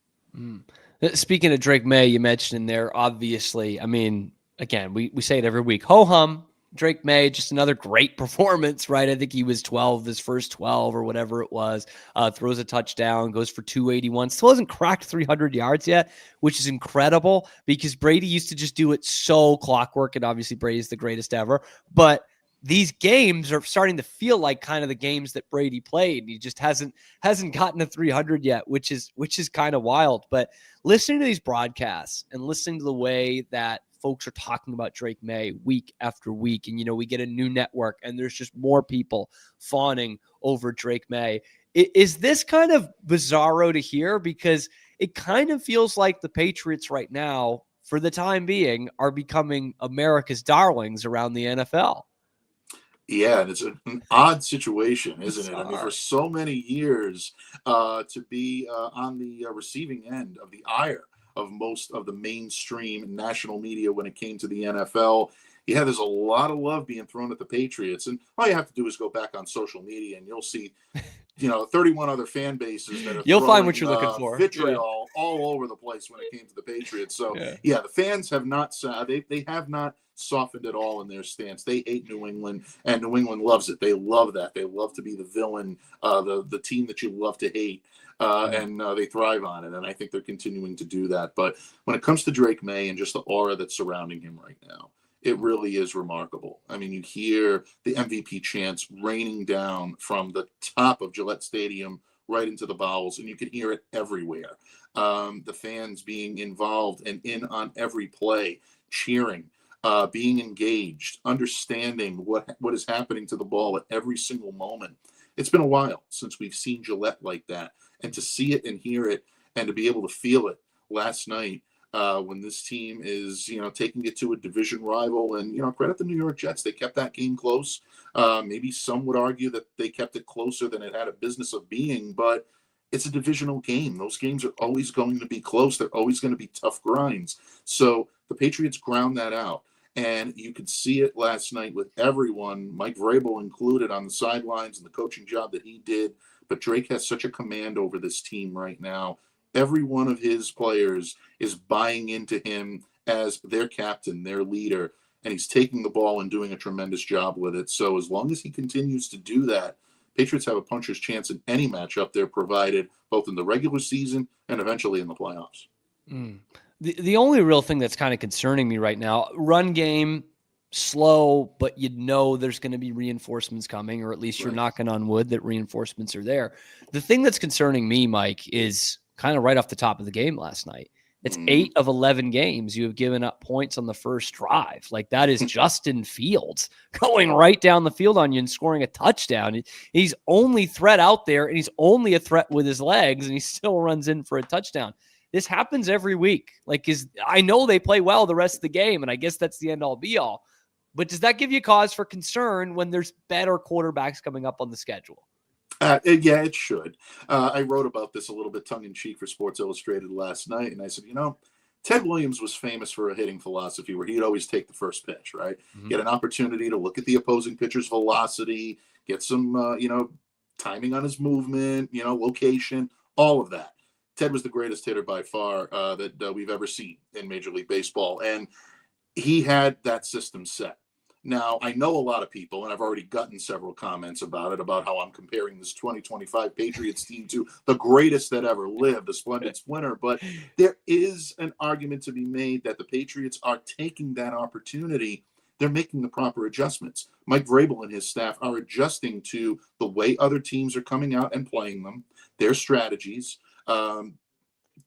E: Speaking of Drake Maye, you mentioned in there, obviously, I mean, again, we say it every week, ho-hum, Drake Maye, just another great performance, right? I think he was 12, his first 12 or whatever it was, throws a touchdown, goes for 281, still hasn't cracked 300 yards yet, which is incredible because Brady used to just do it so clockwork, and obviously Brady's the greatest ever, but these games are starting to feel like kind of the games that Brady played. He just hasn't gotten to 300 yet, which is kind of wild. But listening to these broadcasts and listening to the way that folks are talking about Drake Maye week after week, and we get a new network and there's just more people fawning over Drake Maye. Is this kind of bizarro to hear? Because it kind of feels like the Patriots right now, for the time being, are becoming America's darlings around the NFL.
P: Yeah, and it's an odd situation, isn't it? I mean, for so many years, to be on the receiving end of the ire of most of the mainstream national media when it came to the NFL. Yeah, there's a lot of love being thrown at the Patriots, and all you have to do is go back on social media, and you'll see, 31 other fan bases that are
E: you'll find what you're looking for.
P: Vitriol all over the place when it came to the Patriots. So the fans have not they have not softened at all in their stance. They hate New England, and New England loves it. They love that. They love to be the villain, the team that you love to hate. And they thrive on it, and I think they're continuing to do that. But when it comes to Drake Maye and just the aura that's surrounding him right now, it really is remarkable. I mean, you hear the MVP chants raining down from the top of Gillette Stadium right into the bowels, and you can hear it everywhere. The fans being involved and in on every play, cheering. being engaged, understanding what is happening to the ball at every single moment. It's been a while since we've seen Gillette like that, and to see it and hear it and to be able to feel it last night when this team is, taking it to a division rival. And, credit the New York Jets. They kept that game close. Maybe some would argue that they kept it closer than it had a business of being, but it's a divisional game. Those games are always going to be close. They're always going to be tough grinds. So the Patriots ground that out. And you could see it last night with everyone, Mike Vrabel included, on the sidelines and the coaching job that he did. But Drake has such a command over this team right now. Every one of his players is buying into him as their captain, their leader, and he's taking the ball and doing a tremendous job with it. So as long as he continues to do that, Patriots have a puncher's chance in any matchup they're provided, both in the regular season and eventually in the playoffs.
E: The only real thing that's kind of concerning me right now, run game, slow, but there's going to be reinforcements coming, or at least you're knocking on wood that reinforcements are there. The thing that's concerning me, Mike, is kind of right off the top of the game last night. It's 8 of 11 games you have given up points on the first drive. Like, that is Justin Fields going right down the field on you and scoring a touchdown. He's only threat out there, and he's only a threat with his legs, and he still runs in for a touchdown. This happens every week. I know they play well the rest of the game, and I guess that's the end all be all. But does that give you cause for concern when there's better quarterbacks coming up on the schedule?
P: Yeah, it should. I wrote about this a little bit tongue-in-cheek for Sports Illustrated last night, and I said, Ted Williams was famous for a hitting philosophy where he'd always take the first pitch, right? Mm-hmm. Get an opportunity to look at the opposing pitcher's velocity, get some, timing on his movement, location, all of that. Ted was the greatest hitter by far that we've ever seen in Major League Baseball, and he had that system set. Now, I know a lot of people, and I've already gotten several comments about it, about how I'm comparing this 2025 Patriots team to the greatest that ever lived, a splendid splinter. But there is an argument to be made that the Patriots are taking that opportunity. They're making the proper adjustments. Mike Vrabel and his staff are adjusting to the way other teams are coming out and playing them, their strategies.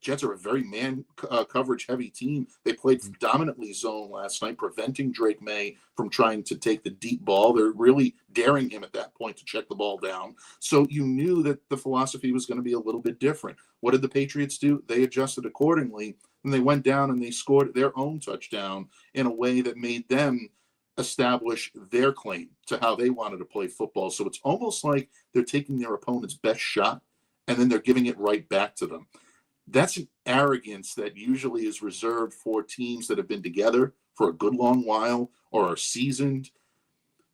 P: Jets are a very man coverage heavy team. They played dominantly zone last night, preventing Drake Maye from trying to take the deep ball. They're really daring him at that point to check the ball down. So you knew that the philosophy was going to be a little bit different. What did the Patriots do? They adjusted accordingly, and they went down and they scored their own touchdown in a way that made them establish their claim to how they wanted to play football. So it's almost like they're taking their opponent's best shot and then they're giving it right back to them. That's an arrogance that usually is reserved for teams that have been together for a good long while or are seasoned.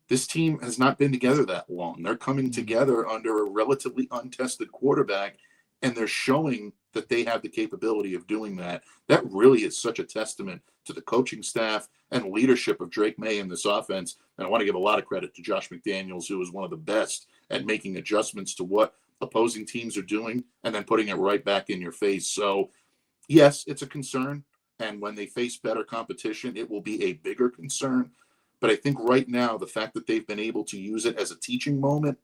P: This team has not been together that long. They're coming together under a relatively untested quarterback, and they're showing that they have the capability of doing that. That really is such a testament to the coaching staff and leadership of Drake Maye in this offense. And I want to give a lot of credit to Josh McDaniels, who is one of the best at making adjustments to what opposing teams are doing and then putting it right back in your face. So, yes, it's a concern. And when they face better competition, it will be a bigger concern. But I think right now, the fact that they've been able to use it as a teaching moment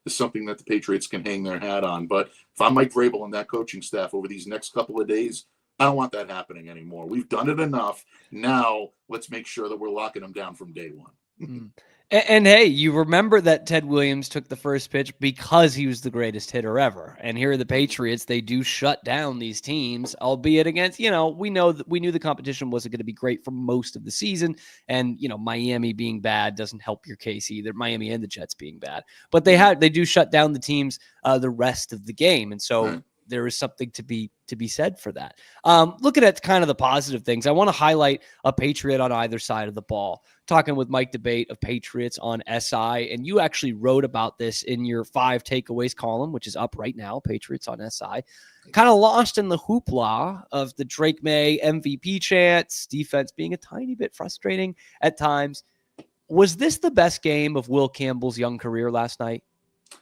P: is something that the Patriots can hang their hat on. But if I'm Mike Vrabel and that coaching staff over these next couple of days, I don't want that happening anymore. We've done it enough. Now let's make sure that we're locking them down from day one.
E: And hey, you remember that Ted Williams took the first pitch because he was the greatest hitter ever. And here are the Patriots. They do shut down these teams, albeit against, we knew the competition wasn't going to be great for most of the season. And, Miami being bad doesn't help your case either. Miami and the Jets being bad, but they do shut down the teams the rest of the game. And so there is something to be said for that. Looking at kind of the positive things, I want to highlight a Patriot on either side of the ball. Talking with Mike Debate of Patriots on SI, and you actually wrote about this in your 5 takeaways column, which is up right now, Patriots on SI. Kind of lost in the hoopla of the Drake Maye MVP chants, defense being a tiny bit frustrating at times. Was this the best game of Will Campbell's young career last night?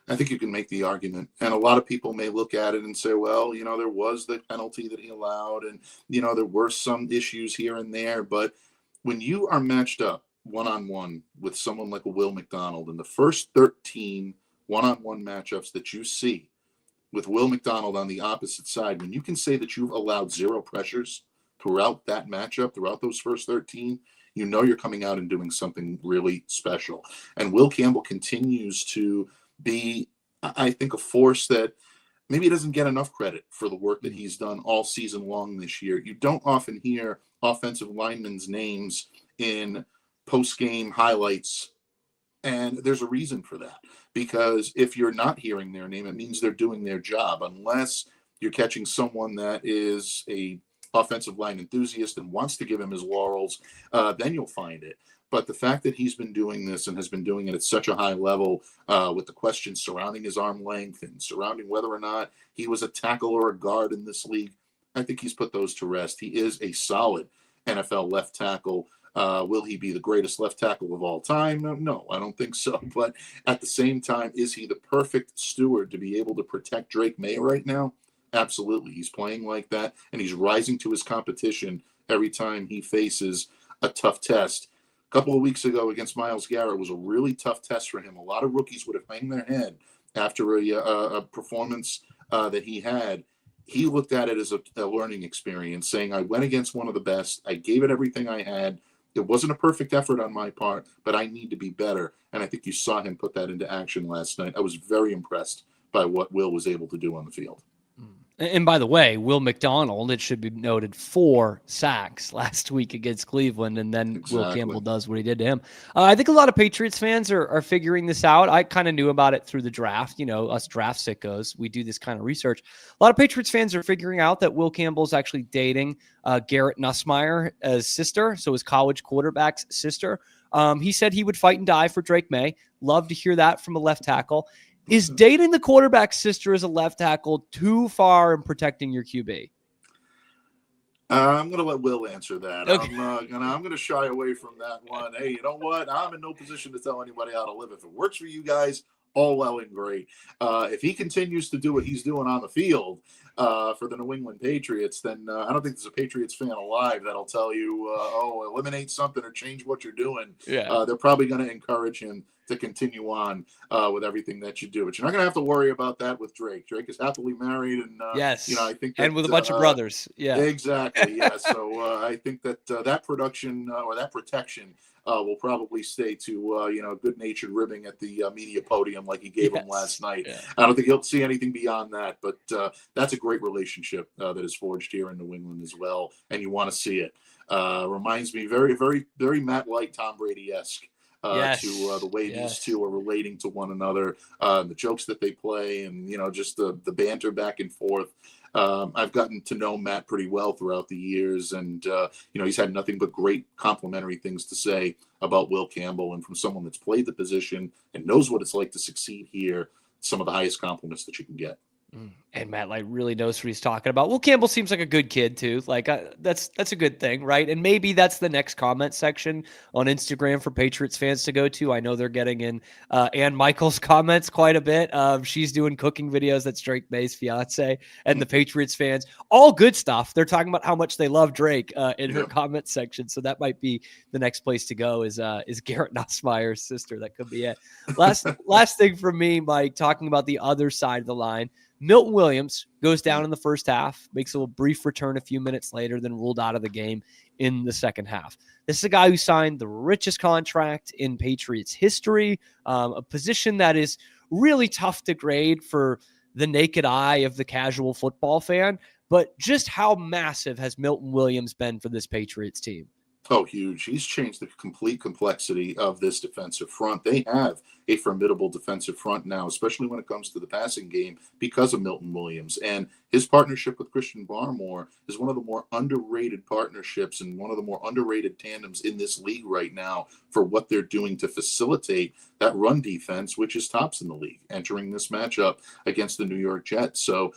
P: I think you can make the argument, and a lot of people may look at it and say, well, there was the penalty that he allowed, and, there were some issues here and there, but when you are matched up one-on-one with someone like a Will McDonald in the first 13 one-on-one matchups that you see with Will McDonald on the opposite side, when you can say that you've allowed 0 pressures throughout that matchup, throughout those first 13, you know you're coming out and doing something really special. And Will Campbell continues to be, I think, a force that maybe doesn't get enough credit for the work that he's done all season long this year. You don't often hear offensive linemen's names in post-game highlights, and there's a reason for that. Because if you're not hearing their name, it means they're doing their job. Unless you're catching someone that is a offensive line enthusiast and wants to give him his laurels, then you'll find it. But the fact that he's been doing this and has been doing it at such a high level, with the questions surrounding his arm length and surrounding whether or not he was a tackle or a guard in this league, I think he's put those to rest. He is a solid NFL left tackle. Will he be the greatest left tackle of all time? No, I don't think so. But at the same time, is he the perfect steward to be able to protect Drake Maye right now? Absolutely. He's playing like that, and he's rising to his competition every time he faces a tough test. A couple of weeks ago against Myles Garrett was a really tough test for him. A lot of rookies would have hung their head after a performance that he had. He looked at it as a learning experience, saying, I went against one of the best. I gave it everything I had. It wasn't a perfect effort on my part, but I need to be better. And I think you saw him put that into action last night. I was very impressed by what Will was able to do on the field.
E: And by the way, Will McDonald, it should be noted, 4 sacks last week against Cleveland, and then Will Campbell does what he did to him. I think a lot of Patriots fans are figuring this out. I kind of knew about it through the draft. You know, us draft sickos, we do this kind of research. A lot of Patriots fans are figuring out that Will Campbell's actually dating Garrett Nussmeier's sister, so his college quarterback's sister. He said he would fight and die for Drake Maye. Love to hear that from a left tackle. Is dating the quarterback's sister as a left tackle too far in protecting your QB?
P: I'm going to let Will answer that.
E: Okay.
P: I'm going to shy away from that one. Hey, you know what? I'm in no position to tell anybody how to live. If it works for you guys, all well and great. If he continues to do what he's doing on the field for the New England Patriots, then I don't think there's a Patriots fan alive that'll tell you, eliminate something or change what you're doing.
E: Yeah.
P: They're probably going to encourage him to continue on with everything that you do. But you're not going to have to worry about that with Drake. Drake is happily married. And,
E: yes.
P: I think
E: and with a bunch of brothers. Yeah.
P: Exactly. Yeah. So I think that that production or that protection will probably stay to, good-natured ribbing at the media podium like he gave him last night.
E: Yeah.
P: I don't think he'll see anything beyond that, but that's a great relationship that is forged here in New England as well, and you want to see it. Reminds me very, very, very Matt Light, Tom Brady-esque. To the way these two are relating to one another, the jokes that they play, and just the banter back and forth. I've gotten to know Matt pretty well throughout the years, and he's had nothing but great complimentary things to say about Will Campbell, and from someone that's played the position and knows what it's like to succeed here, some of the highest compliments that you can get.
E: And Matt Light really knows what he's talking about. Will Campbell seems like a good kid too. Like that's a good thing, right? And maybe that's the next comment section on Instagram for Patriots fans to go to. I know they're getting in Ann Michael's comments quite a bit. She's doing cooking videos. That's Drake Maye's fiance, and the Patriots fans, all good stuff. They're talking about how much they love Drake in her comment section. So that might be the next place to go. Is Garrett Nussmeier's sister? That could be it. Last thing from me, Mike, talking about the other side of the line. Milton Williams goes down in the first half, makes a little brief return a few minutes later, then ruled out of the game in the second half. This is a guy who signed the richest contract in Patriots history, a position that is really tough to grade for the naked eye of the casual football fan. But just how massive has Milton Williams been for this Patriots team?
P: Oh, huge. He's changed the complete complexity of this defensive front. They have a formidable defensive front now, especially when it comes to the passing game, because of Milton Williams. And his partnership with Christian Barmore is one of the more underrated partnerships and one of the more underrated tandems in this league right now for what they're doing to facilitate that run defense, which is tops in the league, entering this matchup against the New York Jets. So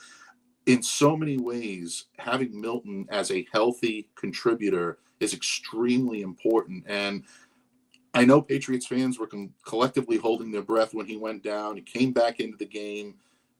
P: in so many ways, having Milton as a healthy contributor is extremely important. And I know Patriots fans were collectively holding their breath when he went down. He came back into the game,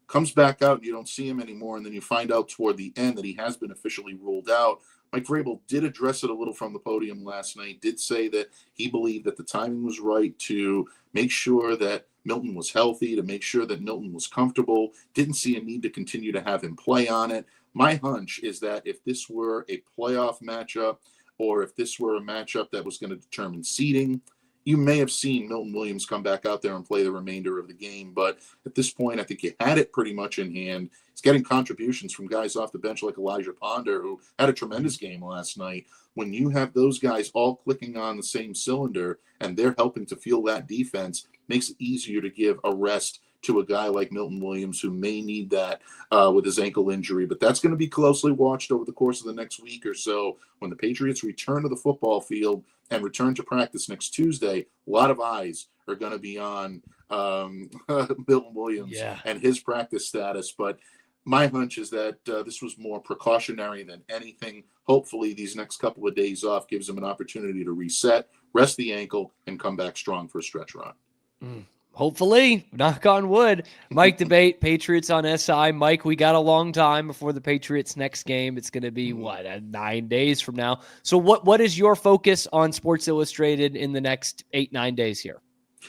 P: comes back out, and you don't see him anymore. And then you find out toward the end that he has been officially ruled out. Mike Vrabel did address it a little from the podium last night, did say that he believed that the timing was right to make sure that Milton was healthy, to make sure that Milton was comfortable, didn't see a need to continue to have him play on it. My hunch is that if this were a playoff matchup, or if this were a matchup that was going to determine seeding, you may have seen Milton Williams come back out there and play the remainder of the game. But at this point, I think you had it pretty much in hand. He's getting contributions from guys off the bench like Elijah Ponder, who had a tremendous game last night. When you have those guys all clicking on the same cylinder and they're helping to fuel that defense, makes it easier to give a rest to a guy like Milton Williams, who may need that with his ankle injury. But that's going to be closely watched over the course of the next week or so. When the Patriots return to the football field and return to practice next Tuesday, a lot of eyes are going to be on Milton Williams and his practice status. But my hunch is that this was more precautionary than anything. Hopefully these next couple of days off gives him an opportunity to reset, rest the ankle, and come back strong for a stretch run.
E: Hopefully, knock on wood. Mike Debate, Patriots on SI. Mike, we got a long time before the Patriots' next game. It's going to be, 9 days from now. So what is your focus on Sports Illustrated in the next 8-9 days here?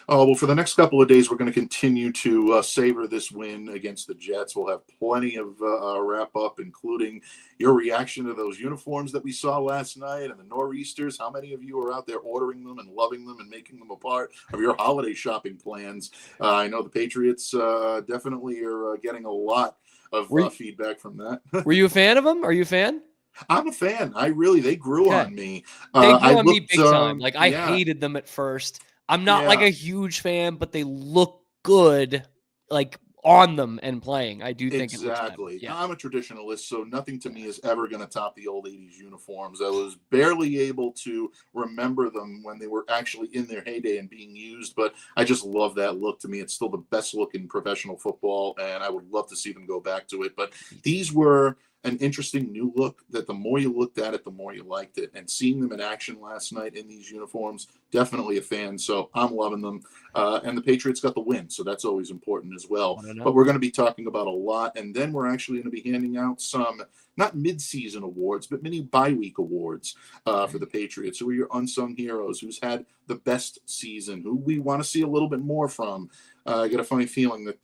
P: Oh, well, for the next couple of days, we're going to continue to savor this win against the Jets. We'll have plenty of wrap-up, including your reaction to those uniforms that we saw last night and the Nor'easters. How many of you are out there ordering them and loving them and making them a part of your holiday shopping plans? I know the Patriots definitely are getting a lot of feedback from that.
E: Were you a fan of them? Are you a fan?
P: I'm a fan. They grew on me.
E: They grew on me big time. Like, I hated them at first. I'm not like a huge fan, but they look good, like on them and playing. I do think
P: exactly.
E: It looks
P: I'm a traditionalist, so nothing to me is ever going to top the old 80s uniforms. I was barely able to remember them when they were actually in their heyday and being used, but I just love that look. To me, it's still the best look in professional football, and I would love to see them go back to it. But these were an interesting new look that the more you looked at it, the more you liked it. And seeing them in action last night in these uniforms, definitely a fan. So I'm loving them. And the Patriots got the win, so that's always important as well. But we're going to be talking about a lot. And then we're actually going to be handing out some, not mid-season awards, but mini bye-week awards for the Patriots. Who are your unsung heroes? Who's had the best season? Who we want to see a little bit more from? I get a funny feeling that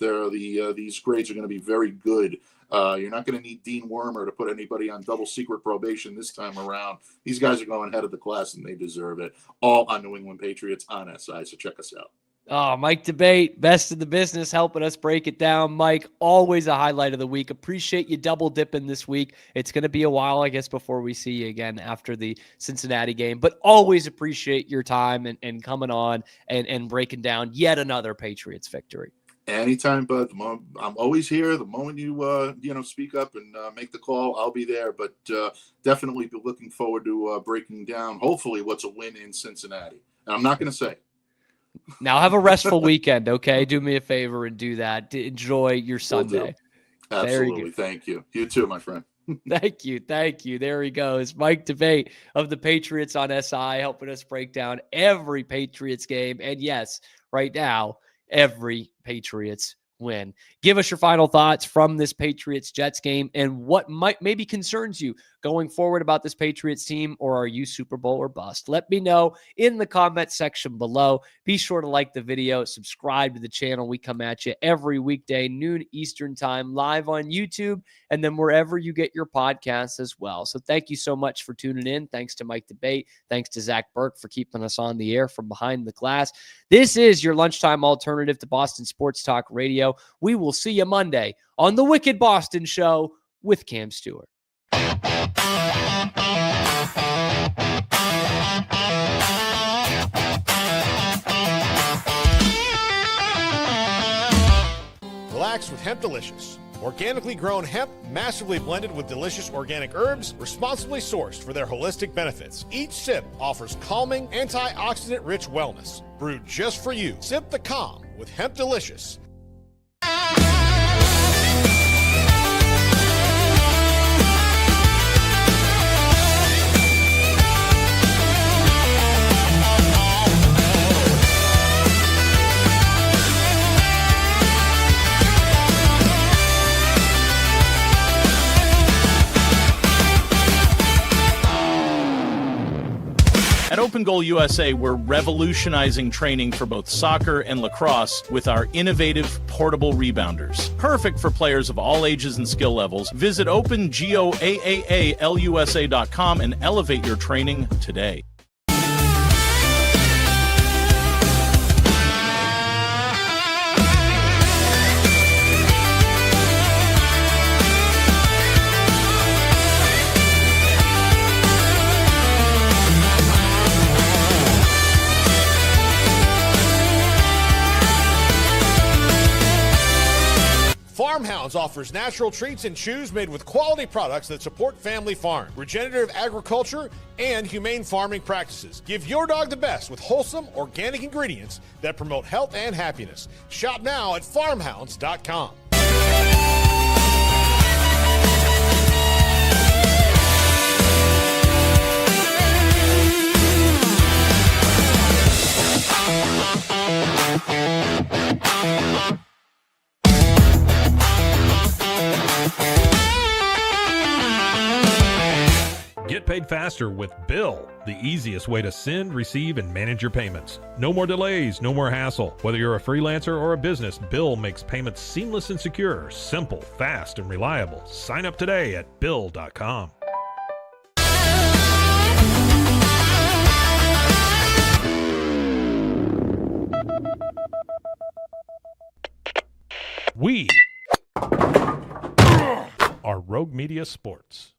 P: these grades are going to be very good. You're not going to need Dean Wormer to put anybody on double secret probation this time around. These guys are going ahead of the class, and they deserve it. All on New England Patriots on SI, so check us out.
E: Oh, Mike Debate, best in the business, helping us break it down. Mike, always a highlight of the week. Appreciate you double dipping this week. It's going to be a while, I guess, before we see you again after the Cincinnati game, but always appreciate your time and coming on and breaking down yet another Patriots victory.
P: Anytime, bud. I'm always here. The moment you speak up and make the call, I'll be there. But definitely be looking forward to breaking down, hopefully, what's a win in Cincinnati. And I'm not going to say.
E: Now have a restful weekend, okay? Do me a favor and do that. Enjoy your Sunday.
P: Absolutely. Thank you. You too, my friend.
E: Thank you. There he goes. Mike Debate of the Patriots on SI, helping us break down every Patriots game. And yes, right now, every Patriots win. Give us your final thoughts from this Patriots-Jets game and what maybe concerns you going forward about this Patriots team, or are you Super Bowl or bust? Let me know in the comment section below. Be sure to like the video, subscribe to the channel. We come at you every weekday, noon Eastern time, live on YouTube, and then wherever you get your podcasts as well. So thank you so much for tuning in. Thanks to Mike Debate. Thanks to Zach Burke for keeping us on the air from behind the glass. This is your lunchtime alternative to Boston Sports Talk Radio. We will see you Monday on the Wicked Boston Show with Cam Stewart.
Q: Relax with Hemp Delicious. Organically grown hemp, massively blended with delicious organic herbs, responsibly sourced for their holistic benefits. Each sip offers calming, antioxidant-rich wellness. Brewed just for you. Sip the calm with Hemp Delicious.
R: At Open Goal USA, we're revolutionizing training for both soccer and lacrosse with our innovative portable rebounders. Perfect for players of all ages and skill levels. Visit OpenGoAAALUSA.com and elevate your training today.
Q: Farmhounds offers natural treats and chews made with quality products that support family farm, regenerative agriculture, and humane farming practices. Give your dog the best with wholesome, organic ingredients that promote health and happiness. Shop now at farmhounds.com.
A: Get paid faster with Bill, the easiest way to send, receive, and manage your payments. No more delays, no more hassle. Whether you're a freelancer or a business, Bill makes payments seamless and secure, simple, fast, and reliable. Sign up today at Bill.com. We are Rogue Media Sports.